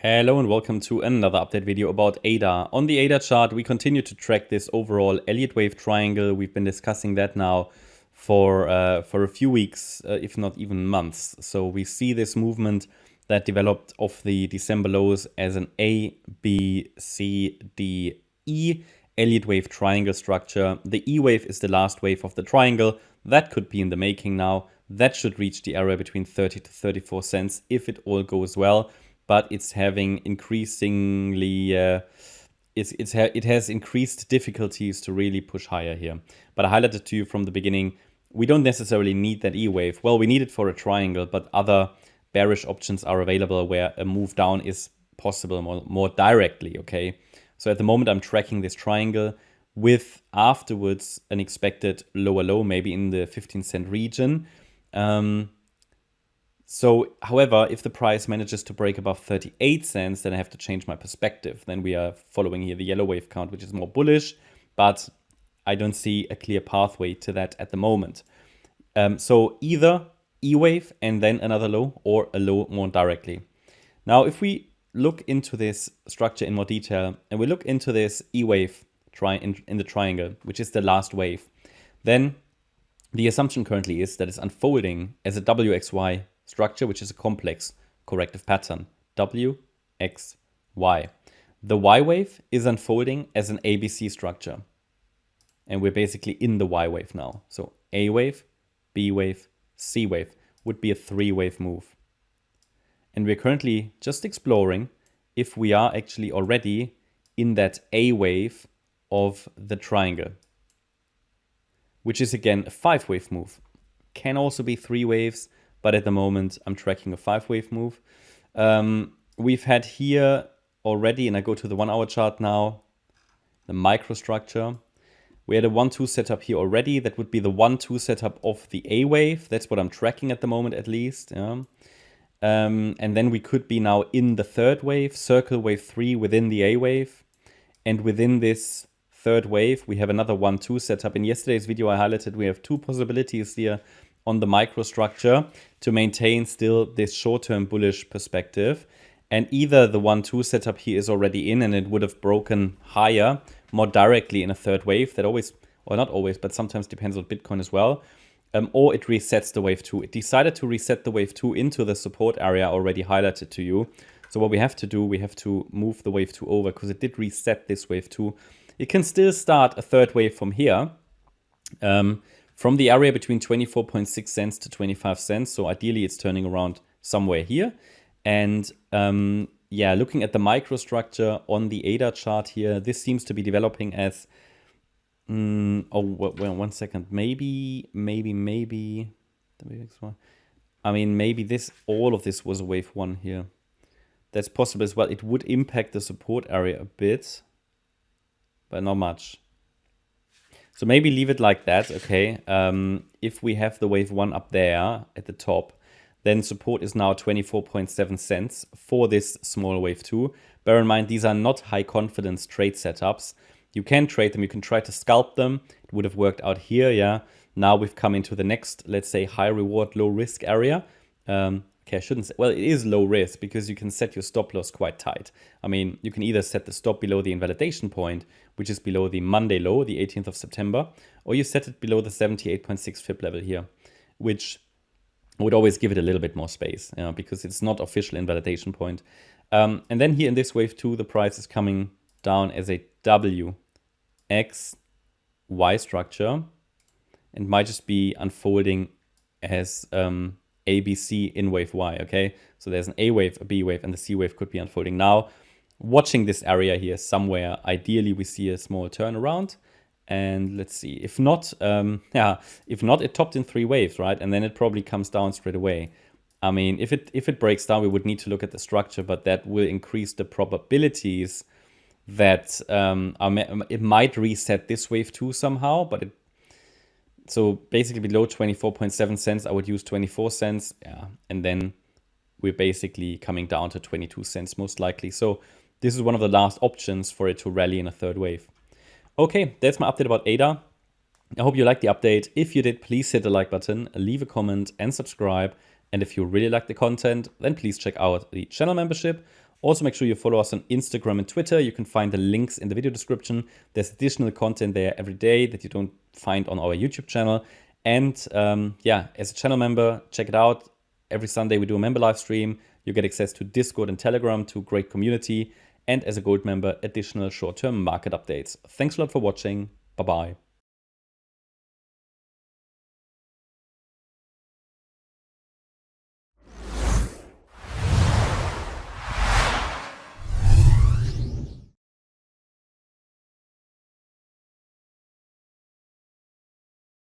Hello and welcome to another update video about ADA. On the ADA chart, we continue to track this overall Elliott wave triangle. We've been discussing that now for a few weeks, if not even months. So we see this movement that developed off the December lows as an A, B, C, D, E Elliott wave triangle structure. The E wave is the last wave of the triangle. That could be in the making now. That should reach the area between 30 to 34 cents if it all goes well. But it's having increasingly, it has increased difficulties to really push higher here. But I highlighted to you from the beginning, we don't necessarily need that E wave. Well, we need it for a triangle, but other bearish options are available where a move down is possible more directly, okay? So at the moment, I'm tracking this triangle with afterwards an expected lower low, maybe in the 15-cent region. So, however, if the price manages to break above 38 cents, then I have to change my perspective. Then we are following here the yellow wave count, which is more bullish, but I don't see a clear pathway to that at the moment. So either E wave and then another low, or a low more directly. Now, if we look into this structure in more detail, and we look into this E wave in the triangle, which is the last wave, then the assumption currently is that it's unfolding as a WXY structure, which is a complex corrective pattern, W, X, Y. The Y wave is unfolding as an ABC structure. And we're basically in the Y wave now. So A wave, B wave, C wave would be a three-wave move. And we're currently just exploring if we are actually already in that A wave of the triangle, which is again a five-wave move. Can also be three waves, but at the moment, I'm tracking a five-wave move. We've had here already, and I go to the 1 hour chart now, the microstructure. We had a 1-2 setup here already. That would be the 1-2 setup of the A wave. That's what I'm tracking at the moment, at least. Yeah. And then we could be now in the third wave, circle wave 3 within the A wave. And within this third wave, we have another 1-2 setup. In yesterday's video, I highlighted we have two possibilities here on the microstructure to maintain still this short-term bullish perspective. And either the 1-2 setup here is already in and it would have broken higher more directly in a third wave. That always, or not always, but sometimes depends on Bitcoin as well. Or it resets the wave 2. It decided to reset the wave 2 into the support area already highlighted to you. So what we have to do, we have to move the wave 2 over because it did reset this wave 2. It can still start a third wave from here. From the area between 24.6 cents to 25 cents. So ideally it's turning around somewhere here. And yeah, looking at the microstructure on the ADA chart here, this seems to be developing as, oh, well, 1 second, maybe, I mean, maybe this, all of this was a wave 1 here. That's possible as well. It would impact the support area a bit, but not much. So maybe leave it like that, okay? If we have the wave 1 up there at the top, then support is now 24.7 cents for this small wave 2. Bear in mind, these are not high confidence trade setups. You can trade them, you can try to scalp them. It would have worked out here, yeah. Now we've come into the next, let's say, high reward, low risk area. Okay, I shouldn't say, well, it is low risk because you can set your stop loss quite tight. I mean, you can either set the stop below the invalidation point, which is below the Monday low, the 18th of September, or you set it below the 78.6 FIB level here, which would always give it a little bit more space, you know, because it's not official invalidation point. And then here in this wave 2, the price is coming down as a W, X, Y structure, and might just be unfolding as ABC in wave Y, okay? So there's an A wave, a B wave, and the C wave could be unfolding. Now, watching this area here somewhere, ideally we see a small turnaround. And let's see, if not, if not, it topped in 3 waves, right? And then it probably comes down straight away. I mean, if it breaks down, we would need to look at the structure, but that will increase the probabilities that it might reset this wave 2 somehow, but so basically below 24.7 cents, I would use 24 cents. Yeah. And then we're basically coming down to 22 cents most likely. So this is one of the last options for it to rally in a third wave. Okay, that's my update about ADA. I hope you liked the update. If you did, please hit the like button, leave a comment and subscribe. And if you really like the content, then please check out the channel membership Also, make sure you follow us on Instagram and Twitter. You can find the links in the video description. There's additional content there every day that you don't find on our YouTube channel. And yeah, as a channel member, check it out. Every Sunday we do a member live stream. You get access to Discord and Telegram, to a great community. And as a gold member, additional short-term market updates. Thanks a lot for watching. Bye-bye.